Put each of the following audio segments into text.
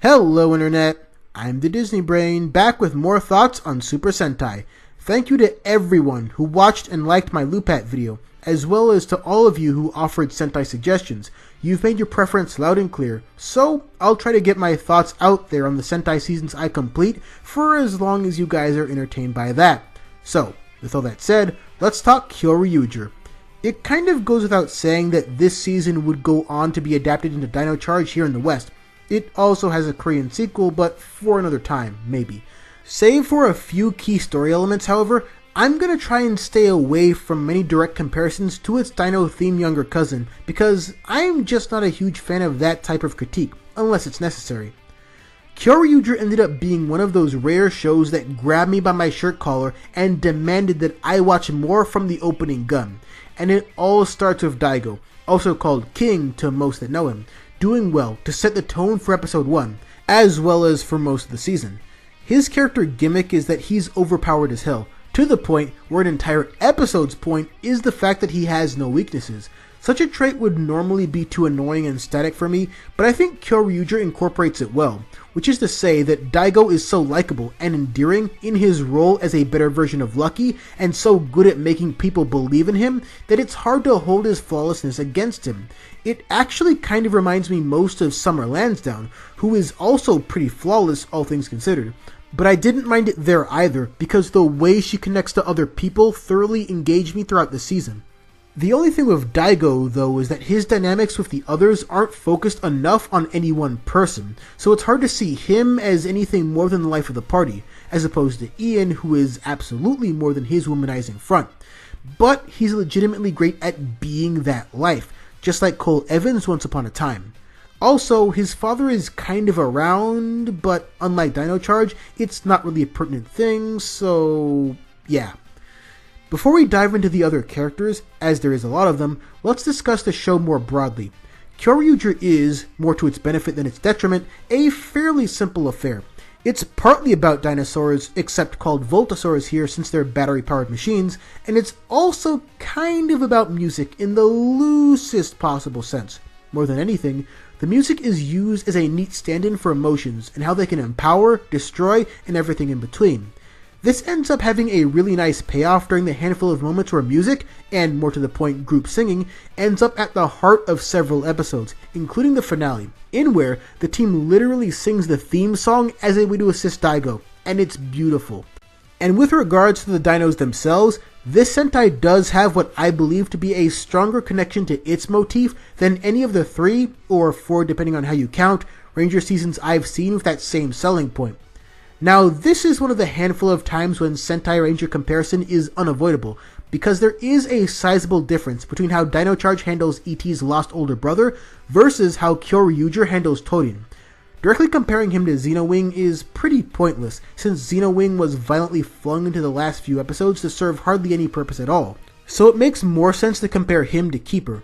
Hello Internet, I'm the Disney Brain, back with more thoughts on Super Sentai. Thank you to everyone who watched and liked my Loopat video, as well as to all of you who offered Sentai suggestions. You've made your preference loud and clear, so I'll try to get my thoughts out there on the Sentai seasons I complete for as long as you guys are entertained by that. So, with all that said, let's talk Kyoryuger. It kind of goes without saying that this season would go on to be adapted into Dino Charge here in the West. It also has a Korean sequel, but for another time, maybe. Save for a few key story elements, however, I'm going to try and stay away from many direct comparisons to its Dino-themed younger cousin, because I'm just not a huge fan of that type of critique, unless it's necessary. Kyoryuger ended up being one of those rare shows that grabbed me by my shirt collar and demanded that I watch more from the opening gun. And it all starts with Daigo, also called King to most that know him, doing well to set the tone for episode 1, as well as for most of the season. His character gimmick is that he's overpowered as hell, to the point where an entire episode's point is the fact that he has no weaknesses. Such a trait would normally be too annoying and static for me, but I think Kyoryuger incorporates it well, which is to say that Daigo is so likable and endearing in his role as a better version of Lucky, and so good at making people believe in him, that it's hard to hold his flawlessness against him. It actually kind of reminds me most of Summer Lansdowne, who is also pretty flawless, all things considered. But I didn't mind it there either, because the way she connects to other people thoroughly engaged me throughout the season. The only thing with Daigo, though, is that his dynamics with the others aren't focused enough on any one person, so it's hard to see him as anything more than the life of the party, as opposed to Ian, who is absolutely more than his womanizing front. But he's legitimately great at being that life, just like Cole Evans once upon a time. Also, his father is kind of around, but unlike Dino Charge, it's not really a pertinent thing, so yeah. Before we dive into the other characters, as there is a lot of them, let's discuss the show more broadly. Kyoryuger is, more to its benefit than its detriment, a fairly simple affair. It's partly about dinosaurs, except called Voltosaurs here since they're battery-powered machines, and it's also kind of about music in the loosest possible sense. More than anything, the music is used as a neat stand-in for emotions and how they can empower, destroy, and everything in between. This ends up having a really nice payoff during the handful of moments where music, and more to the point group singing, ends up at the heart of several episodes, including the finale, in where the team literally sings the theme song as a way to assist Daigo, and it's beautiful. And with regards to the dinos themselves, this Sentai does have what I believe to be a stronger connection to its motif than any of the 3, or 4 depending on how you count, Ranger seasons I've seen with that same selling point. Now, this is one of the handful of times when Sentai Ranger comparison is unavoidable, because there is a sizable difference between how Dino Charge handles E.T.'s lost older brother versus how Kyoryuger handles Torin. Directly comparing him to Xenowing is pretty pointless, since Xenowing was violently flung into the last few episodes to serve hardly any purpose at all, so it makes more sense to compare him to Keeper.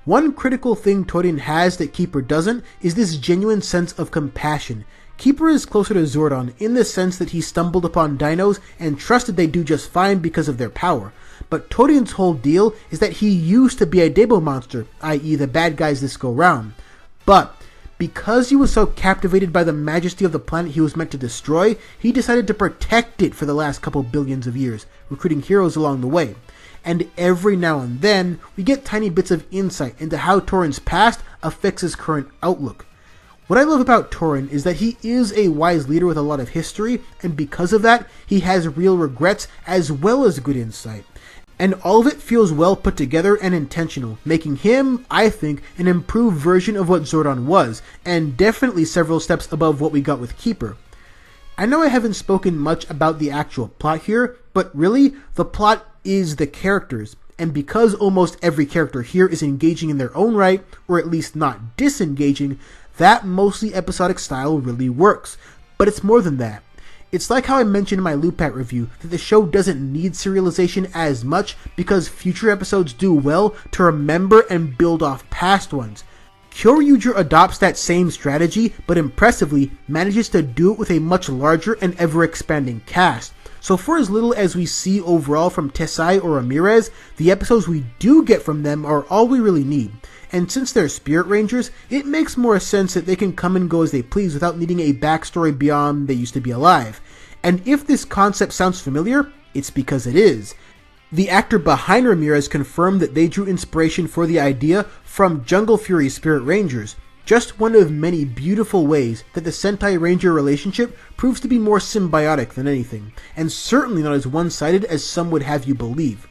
One critical thing Torin has that Keeper doesn't is this genuine sense of compassion. Keeper is closer to Zordon in the sense that he stumbled upon dinos and trusted they do just fine because of their power. But Torin's whole deal is that he used to be a Debo monster, i.e. the bad guys this go round. But because he was so captivated by the majesty of the planet he was meant to destroy, he decided to protect it for the last couple billions of years, recruiting heroes along the way. And every now and then, we get tiny bits of insight into how Torin's past affects his current outlook. What I love about Torin is that he is a wise leader with a lot of history, and because of that, he has real regrets as well as good insight. And all of it feels well put together and intentional, making him, I think, an improved version of what Zordon was, and definitely several steps above what we got with Keeper. I know I haven't spoken much about the actual plot here, but really, the plot is the characters. And because almost every character here is engaging in their own right, or at least not disengaging, that mostly episodic style really works. But it's more than that. It's like how I mentioned in my Loopat review that the show doesn't need serialization as much because future episodes do well to remember and build off past ones. Kyoryuger adopts that same strategy, but impressively manages to do it with a much larger and ever-expanding cast. So for as little as we see overall from Tessai or Ramirez, the episodes we do get from them are all we really need. And since they're Spirit Rangers, it makes more sense that they can come and go as they please without needing a backstory beyond they used to be alive. And if this concept sounds familiar, it's because it is. The actor behind Ramirez confirmed that they drew inspiration for the idea from Jungle Fury Spirit Rangers, just one of many beautiful ways that the Sentai Ranger relationship proves to be more symbiotic than anything, and certainly not as one-sided as some would have you believe.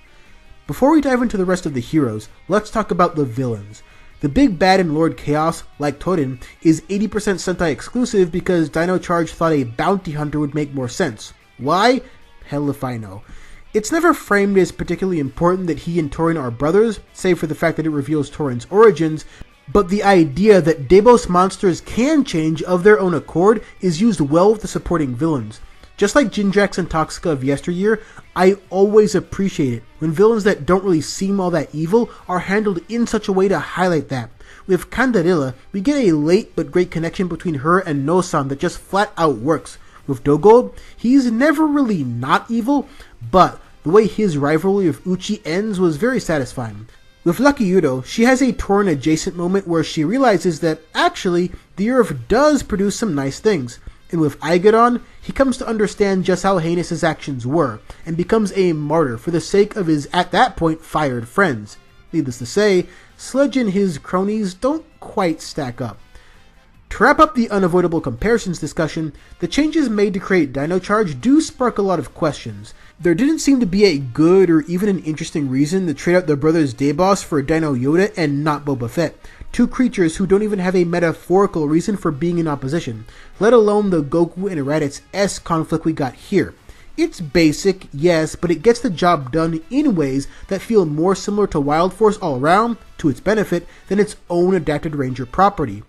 Before we dive into the rest of the heroes, let's talk about the villains. The big bad in Lord Chaos, like Torin, is 80% Sentai exclusive because Dino Charge thought a bounty hunter would make more sense. Why? Hell if I know. It's never framed as particularly important that he and Torin are brothers, save for the fact that it reveals Torin's origins, but the idea that Debos monsters can change of their own accord is used well with the supporting villains. Just like Jindrax and Toxica of yesteryear, I always appreciate it when villains that don't really seem all that evil are handled in such a way to highlight that. With Candarilla, we get a late but great connection between her and Nosan that just flat out works. With Dogold, he's never really not evil, but the way his rivalry with Uchi ends was very satisfying. With Lucky Udo, she has a Torin adjacent moment where she realizes that, actually, the Earth does produce some nice things. And with Aigeron, he comes to understand just how heinous his actions were, and becomes a martyr for the sake of his, at that point, fired friends. Needless to say, Sledge and his cronies don't quite stack up. To wrap up the unavoidable comparisons discussion, the changes made to create Dino Charge do spark a lot of questions. There didn't seem to be a good or even an interesting reason to trade out the brothers Deboss for Dino Yoda and not Boba Fett, two creatures who don't even have a metaphorical reason for being in opposition, let alone the Goku and Raditz-esque conflict we got here. It's basic, yes, but it gets the job done in ways that feel more similar to Wild Force all around, to its benefit, than its own adapted Ranger property.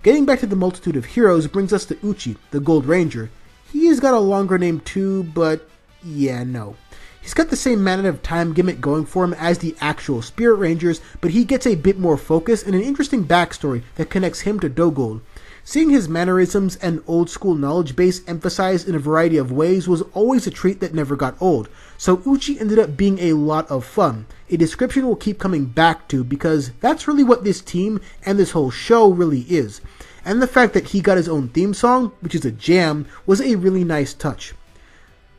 Getting back to the multitude of heroes brings us to Uchi, the Gold Ranger. He's got a longer name too, but yeah, no. He's got the same amount of time gimmick going for him as the actual Spirit Rangers, but he gets a bit more focus and an interesting backstory that connects him to Dogold. Seeing his mannerisms and old school knowledge base emphasized in a variety of ways was always a treat that never got old, so Uchi ended up being a lot of fun, a description we'll keep coming back to because that's really what this team and this whole show really is. And the fact that he got his own theme song, which is a jam, was a really nice touch.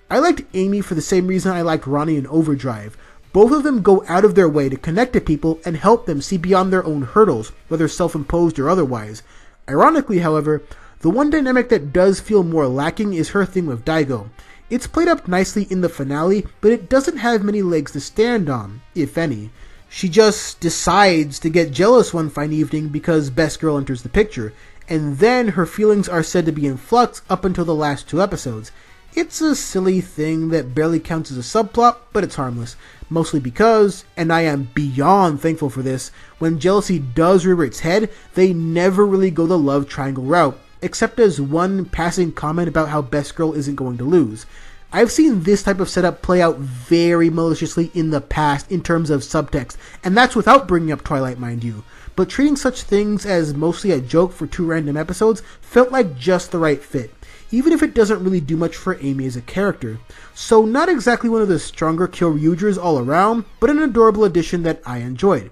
I liked Amy for the same reason I liked Ronnie in Overdrive. Both of them go out of their way to connect to people and help them see beyond their own hurdles, whether self-imposed or otherwise. Ironically, however, the one dynamic that does feel more lacking is her thing with Daigo. It's played up nicely in the finale, but it doesn't have many legs to stand on, if any. She just decides to get jealous one fine evening because Best Girl enters the picture, and then her feelings are said to be in flux up until the last 2 episodes. It's a silly thing that barely counts as a subplot, but it's harmless. Mostly because, and I am beyond thankful for this, when jealousy does rear its head, they never really go the love triangle route, except as one passing comment about how Best Girl isn't going to lose. I've seen this type of setup play out very maliciously in the past in terms of subtext, and that's without bringing up Twilight, mind you. But treating such things as mostly a joke for 2 random episodes felt like just the right fit, even if it doesn't really do much for Amy as a character. So not exactly one of the stronger Kyoryugers all around, but an adorable addition that I enjoyed.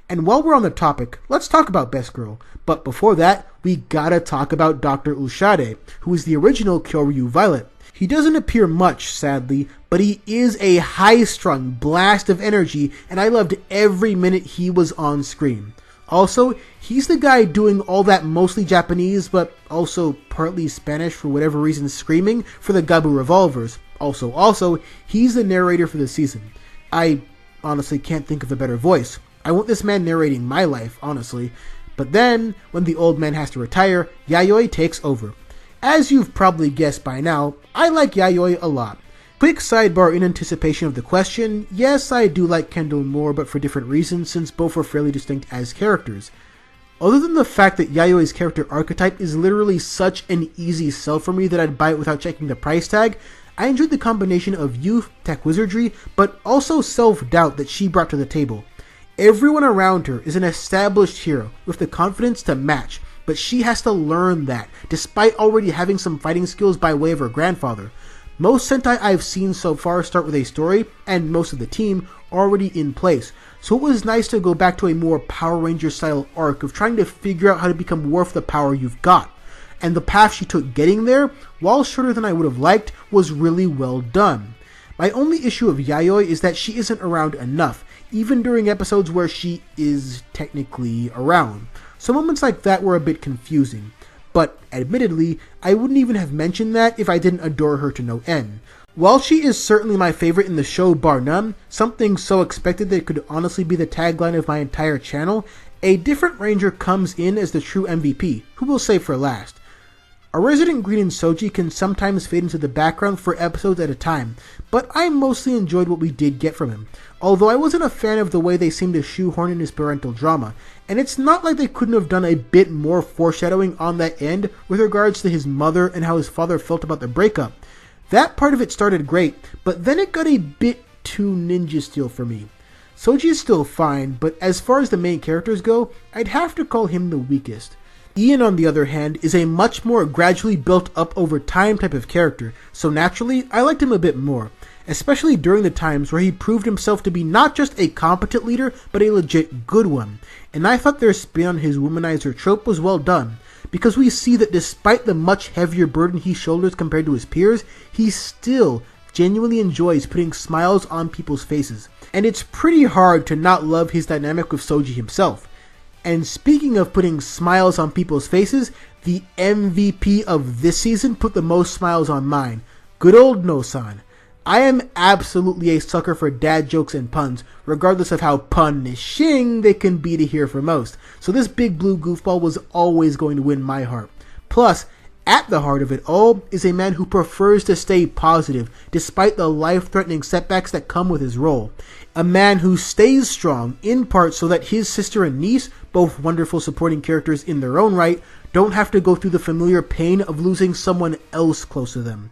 And while we're on the topic, let's talk about Best Girl. But before that, we gotta talk about Dr. Ushade, who is the original Kyoryu Violet. He doesn't appear much, sadly, but he is a high-strung blast of energy, and I loved every minute he was on screen. Also, he's the guy doing all that mostly Japanese, but also partly Spanish for whatever reason screaming for the Gabu revolvers. Also, he's the narrator for the season. I honestly can't think of a better voice. I want this man narrating my life, honestly. But then, when the old man has to retire, Yayoi takes over. As you've probably guessed by now, I like Yayoi a lot. Quick sidebar in anticipation of the question, yes, I do like Kendall more, but for different reasons since both are fairly distinct as characters. Other than the fact that Yayoi's character archetype is literally such an easy sell for me that I'd buy it without checking the price tag, I enjoyed the combination of youth, tech wizardry, but also self-doubt that she brought to the table. Everyone around her is an established hero with the confidence to match, but she has to learn that, despite already having some fighting skills by way of her grandfather. Most Sentai I've seen so far start with a story and most of the team already in place, so it was nice to go back to a more Power Ranger style arc of trying to figure out how to become worth the power you've got. And the path she took getting there, while shorter than I would have liked, was really well done. My only issue of Yayoi is that she isn't around enough, even during episodes where she is technically around. So moments like that were a bit confusing. But admittedly, I wouldn't even have mentioned that if I didn't adore her to no end. While she is certainly my favorite in the show bar none, something so expected that it could honestly be the tagline of my entire channel, a different Ranger comes in as the true MVP, who we'll save for last. Our resident Green and Soji can sometimes fade into the background for episodes at a time, but I mostly enjoyed what we did get from him, although I wasn't a fan of the way they seemed to shoehorn in his parental drama, and it's not like they couldn't have done a bit more foreshadowing on that end with regards to his mother and how his father felt about the breakup. That part of it started great, but then it got a bit too Ninja Steel for me. Soji is still fine, but as far as the main characters go, I'd have to call him the weakest. Ian, on the other hand, is a much more gradually built up over time type of character, so naturally, I liked him a bit more, especially during the times where he proved himself to be not just a competent leader, but a legit good one. And I thought their spin on his womanizer trope was well done, because we see that despite the much heavier burden he shoulders compared to his peers, he still genuinely enjoys putting smiles on people's faces. And it's pretty hard to not love his dynamic with Soji himself. And speaking of putting smiles on people's faces, the MVP of this season put the most smiles on mine. Good old No-san. I am absolutely a sucker for dad jokes and puns, regardless of how punishing they can be to hear for most. So this big blue goofball was always going to win my heart. Plus, at the heart of it all is a man who prefers to stay positive despite the life-threatening setbacks that come with his role. A man who stays strong, in part so that his sister and niece, both wonderful supporting characters in their own right, don't have to go through the familiar pain of losing someone else close to them.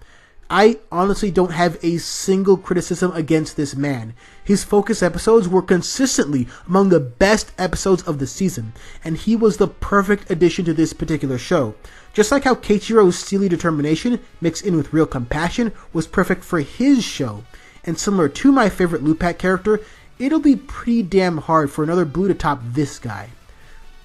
I honestly don't have a single criticism against this man. His focus episodes were consistently among the best episodes of the season, and he was the perfect addition to this particular show. Just like how Keiichiro's steely determination, mixed in with real compassion, was perfect for his show. And similar to my favorite Lupat character, it'll be pretty damn hard for another blue to top this guy.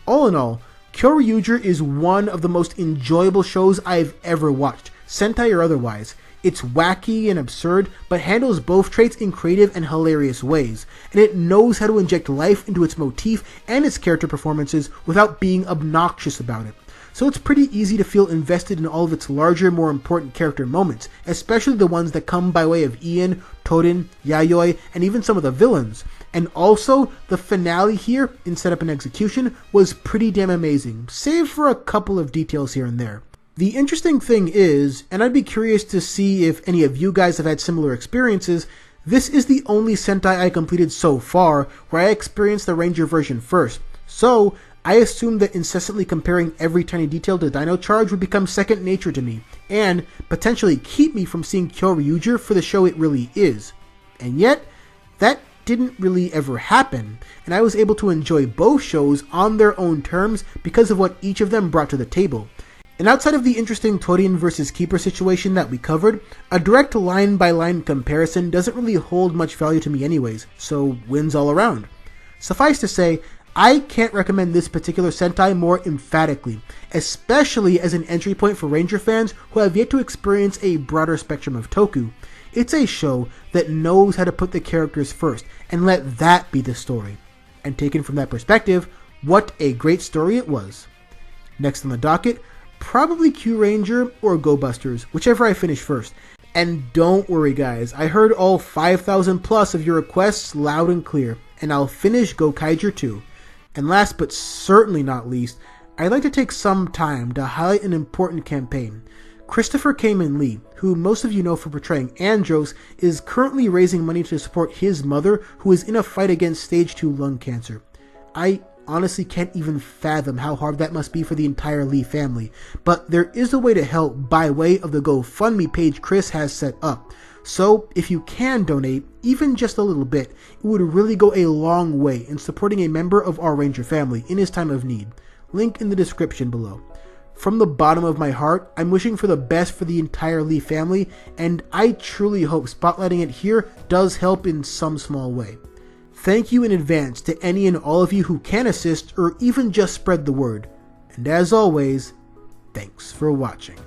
All in all, Kyoryuger is one of the most enjoyable shows I've ever watched, Sentai or otherwise. It's wacky and absurd, but handles both traits in creative and hilarious ways, and it knows how to inject life into its motif and its character performances without being obnoxious about it. So it's pretty easy to feel invested in all of its larger, more important character moments, especially the ones that come by way of Ian, Torin, Yayoi, and even some of the villains. And also, the finale here, in setup and execution, was pretty damn amazing, save for a couple of details here and there. The interesting thing is, and I'd be curious to see if any of you guys have had similar experiences, this is the only Sentai I completed so far where I experienced the Ranger version first. So, I assumed that incessantly comparing every tiny detail to Dino Charge would become second nature to me, and potentially keep me from seeing Kyoryuger for the show it really is. And yet, that didn't really ever happen, and I was able to enjoy both shows on their own terms because of what each of them brought to the table. And outside of the interesting Torin versus Keeper situation that we covered, a direct line-by-line comparison doesn't really hold much value to me anyways, so wins all around. Suffice to say, I can't recommend this particular Sentai more emphatically, especially as an entry point for Ranger fans who have yet to experience a broader spectrum of Toku. It's a show that knows how to put the characters first, and let that be the story. And taken from that perspective, what a great story it was. Next on the docket, probably Kyoryuger or Go Busters, whichever I finish first. And don't worry guys, I heard all 5,000 plus of your requests loud and clear, and I'll finish Gokaiger too. And last but certainly not least, I'd like to take some time to highlight an important campaign. Christopher Kamen Lee, who most of you know for portraying Andros, is currently raising money to support his mother, who is in a fight against stage 2 lung cancer. I honestly can't even fathom how hard that must be for the entire Lee family, but there is a way to help by way of the GoFundMe page Chris has set up. So if you can donate, even just a little bit, it would really go a long way in supporting a member of our Ranger family in his time of need. Link in the description below. From the bottom of my heart, I'm wishing for the best for the entire Lee family, and I truly hope spotlighting it here does help in some small way. Thank you in advance to any and all of you who can assist or even just spread the word. And as always, thanks for watching.